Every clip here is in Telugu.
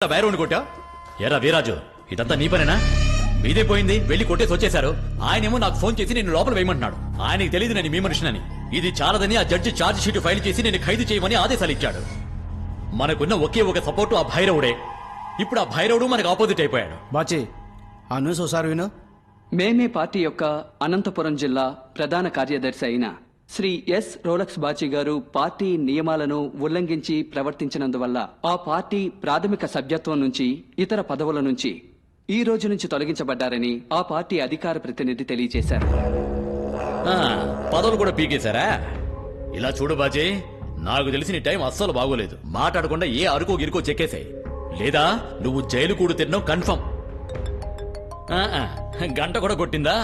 బైరవుని కొట్టా ఎరా వీరాజు, ఇదంతా నీ పనేనా? మీదే పోయింది, వెళ్లి కొట్టేసి వచ్చేశారు. ఆయనేమో నాకు ఫోన్ చేసి నేను లోపల వేయమంటున్నాడు. ఆయనకి తెలియదు నేను మీ మనిషినని. ఇది చాలదని ఆ జడ్జి ఛార్జ్ షీట్ ఫైల్ చేసి నేను ఖైదు చేయమని ఆదేశాలు ఇచ్చాడు. మనకున్న ఒకే ఒక సపోర్టు ఆ భైరవుడే. ఇప్పుడు ఆ భైరవుడు మనకు ఆపోజిట్ అయిపోయాడు. బాచి ఆ న్యూస్ ఒకసారి విను. మేమే పార్టీ యొక్క అనంతపురం జిల్లా ప్రధాన కార్యదర్శి అయిన శ్రీ ఎస్ రోలక్స్ బాచి గారు పార్టీ నియమాలను ఉల్లంఘించి ప్రవర్తించినందువల్ల ఆ పార్టీ ప్రాథమిక సభ్యత్వం నుంచి ఇతర పదవుల నుంచి ఈ రోజు నుంచి తొలగించబడ్డారని ఆ పార్టీ అధికార ప్రతినిధి తెలియజేశారు. పదవులు కూడా పీకేశారా? ఇలా చూడు బాజీ, నాకు తెలిసి నీ టైం అస్సలు బాగోలేదు. మాట్లాడకుండా ఏ అరుకో గిరుకో చెక్కేసాయి, లేదా నువ్వు జైలు కూడు తిన్నావు కన్ఫర్మ్. గంట కూడా కొట్టిందా?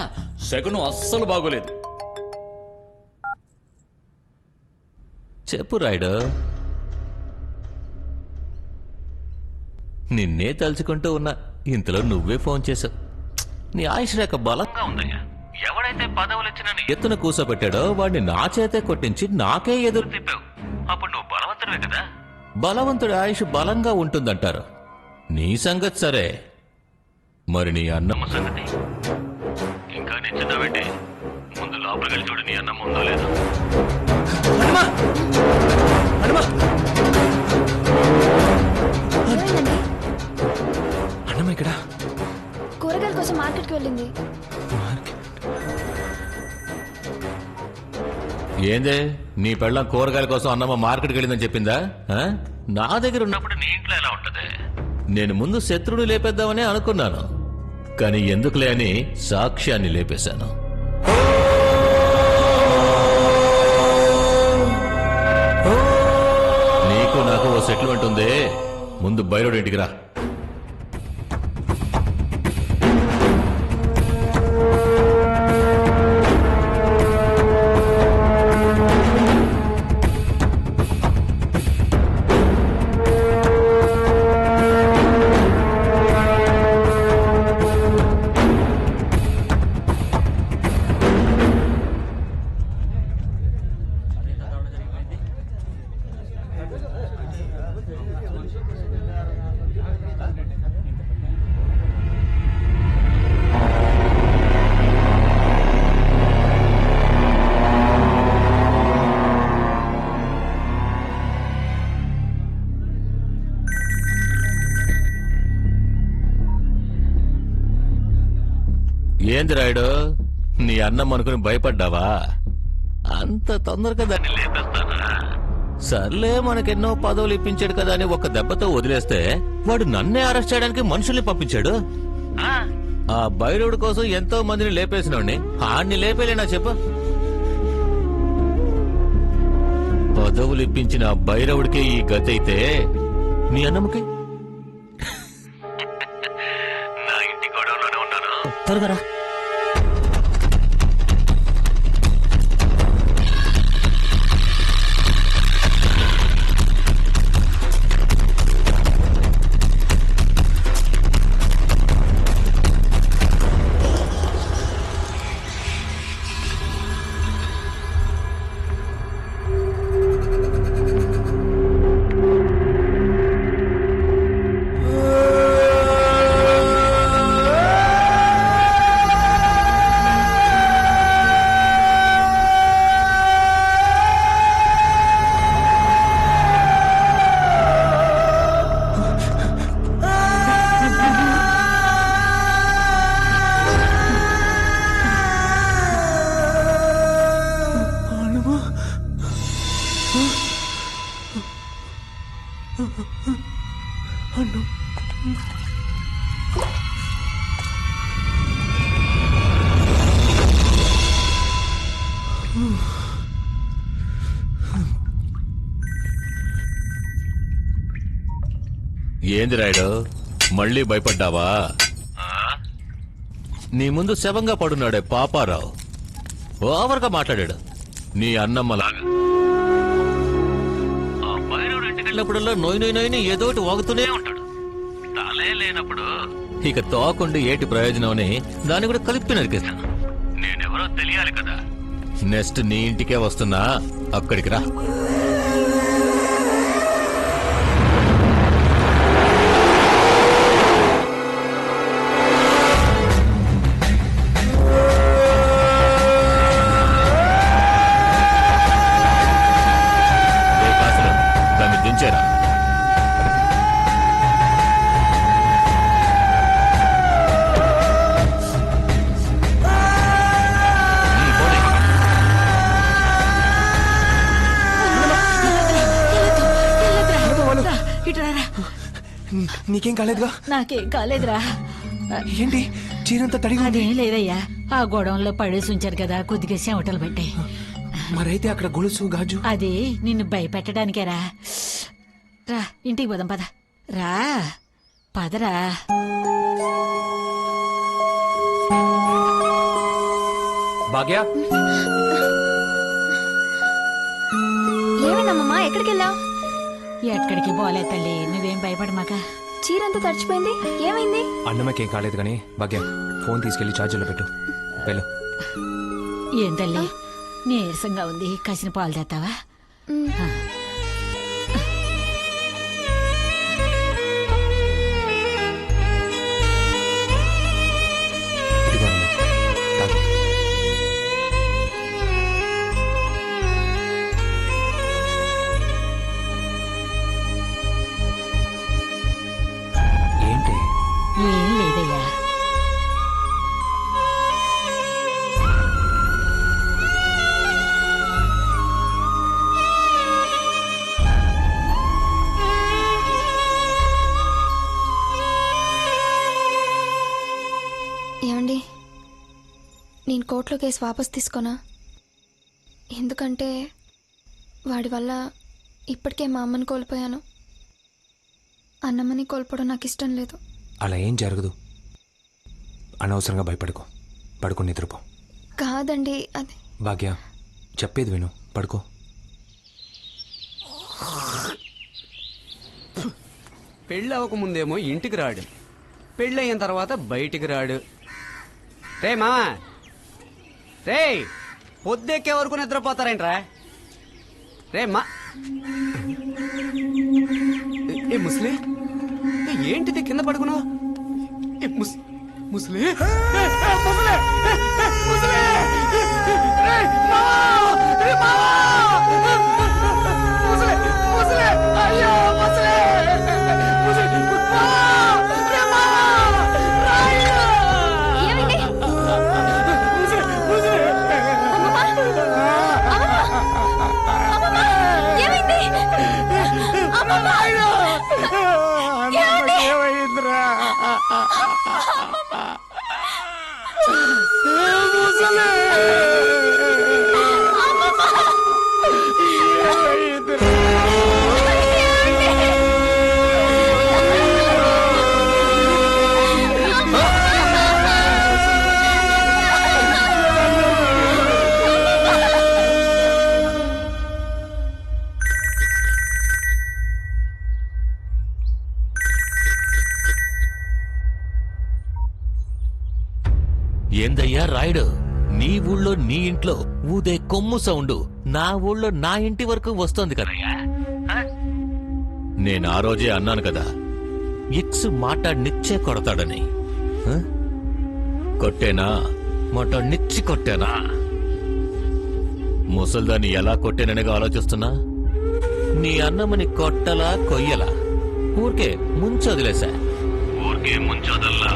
శకునం అస్సలు బాగోలేదు. చెప్పు రాయుడు. నిన్నే తలుచుకుంటూ ఉన్నా, ఇంతలో నువ్వే ఫోన్ చేశావు. నీ ఆయుష్ రేఖ బలంగా ఉందయ్యా. ఎవడైతే పదవులు ఇచ్చిన ఎత్తున కూసోబెట్టాడో వాడిని నా చేతే కొట్టించి నాకే ఎదురు తిప్పావు. అప్పుడు నువ్వు బలవంతుడే కదా. బలవంతుడి ఆయుష్ బలంగా ఉంటుందంటారు. నీ సంగతి సరే, మరి నీ అన్నమ్మ సంగతి ఇంకా నిశ్చితమేంటి? ముందు లోపలికి వెళ్ళి చూడు, నీ అన్నం ఉందో లేదో. అన్నమ్మ ఇక్కడ కూరగాయల కోసం మార్కెట్కి వెళ్ళింది. ఏందే, నీ పెళ్ళం కూరగాయల కోసం అన్నమ్మ మార్కెట్కి వెళ్ళిందని చెప్పిందా? నా దగ్గర ఉన్నప్పుడు నీ ఇంట్లో ఎలా ఉంటది? నేను ముందు శత్రువుని లేపేద్దామని అనుకున్నాను, కానీ ఎందుకులే అని సాక్ష్యాన్ని లేపేశాను. నీకు నాకు ఓ సెటిల్మెంట్ ఉంది. ముందు బైరోడ్ ఇంటికి రా. ఏంది రాయుడు, నీ అన్నం అనుకుని భయపడ్డావా? అంత తొందరగా దాన్ని లేపేస్తానా? సర్లే, మనకెన్నో పదవులు ఇప్పించాడు కదా అని ఒక దెబ్బతో వదిలేస్తే వాడు నన్నే అరెస్ట్ చేయడానికి మనుషుల్ని పంపించాడు. ఆ భైరవుడి కోసం ఎంతో మందిని లేపేసినోడిని ఆడిని లేపేలేనా చెప్పు? పదవులు ఇప్పించిన ఆ భైరవుడికే ఈ గతి అయితే నీ అన్నమ్మకి? నా ఇంటి గొడవలోనే ఉన్నాను, త్వరగా రా. ఏంది రాయుడు, మళ్ళీ భయపడ్డావా? నీ ముందు శవంగా పడున్నాడే పాపారావు ఓవర్గా మాట్లాడాడు, నీ అన్నమ్మలాగా. ఆ భైరవుడు ఇంటికి వెళ్ళినప్పుడల్లా నోయి నోయి నోయిని ఏదోటి వాగుతూనే ఉంటాడు. తలే లేనప్పుడు ఇక తోకుండి ఏటి ప్రయోజనం అని దాన్ని కూడా కలిపి నరికేశాను. నేనెవరో తెలియాలి కదా. నెక్స్ట్ నీ ఇంటికే వస్తున్నా, అక్కడికి రా. నీకేం కాలేదుగా? నాకేం కాలేదురా. ఏంటి చీరంతా తడిగా ఉంది? అదేం లేదయ్యా, ఆ గోడంలో పడేసి ఉంచారు కదా, కొద్దిగా చెమటలు పెట్టాయి. మరైతే అక్కడ గొలుసు గాజు అది నిన్ను భయపెట్టడానికేరా. రా ఇంటికి పోదాం, పద. రా పదరా. భాగ్య, ఏమైందమ్మా? ఎక్కడికి వెళ్ళావు? ఎక్కడికి పోలే తల్లి, నువ్వేం భయపడమాక. చీరంతా తడిచిపోయింది, ఏమైంది? అన్నమ్మకేం కాలేదు కానీ భాగ్య ఫోన్ తీసుకెళ్లి ఛార్జర్లో పెట్టు. వెళ్ళు. ఏం తల్లి నీరసంగా ఉంది, కసిన పాలు తెస్తావా? ఇదిగో అన్నమ్మ, తాగు. ఏంటి? ఏం లేదయ్యా. ఏమండి, నేను కోర్టులో కేసు వాపస్ తీసుకోనా? ఎందుకంటే వాడి వల్ల ఇప్పటికే మా అమ్మని కోల్పోయాను. అన్నమ్మని కోల్పోవడం నాకు ఇష్టం లేదు. అలా ఏం జరగదు. అనవసరంగా భయపడుకో. పడుకో, నిద్రపో. కాదండి, అది భాగ్య చెప్పేది విను, పడుకో. పెళ్ళి అవ్వకముందేమో ఇంటికి రాడు, పెళ్ళి అయిన తర్వాత బయటికి రాడు. రే మామా, రే పొద్దెక్కే వరకు నిద్రపోతారేంట్రా? రే మా ఏ ముస్లి, ఏంటిది కింద పడుకున్నావు? ముస్లి ఏందయ్యా రాయుడు, నీ ఊళ్ళో నీ ఇంట్లో ఊదే కొమ్ము సౌండ్ నా ఊళ్ళో నా ఇంటి వరకు వస్తోంది కదయ్యా. నేను ఆ రోజే అన్నాను కదా, ఎక్స్ మాట్లాడినిచ్చే కొడతాడని. కొట్టేనా? మాట్లాడినిచ్చి కొట్టేనా? ముసల్దాన్ని ఎలా కొట్టేననిగా ఆలోచిస్తున్నా? నీ అన్నమని కొట్టలా కొయ్యలా? ఊరికే ముంచొదిలేసా. ఊరికే ముంచొదల్లా.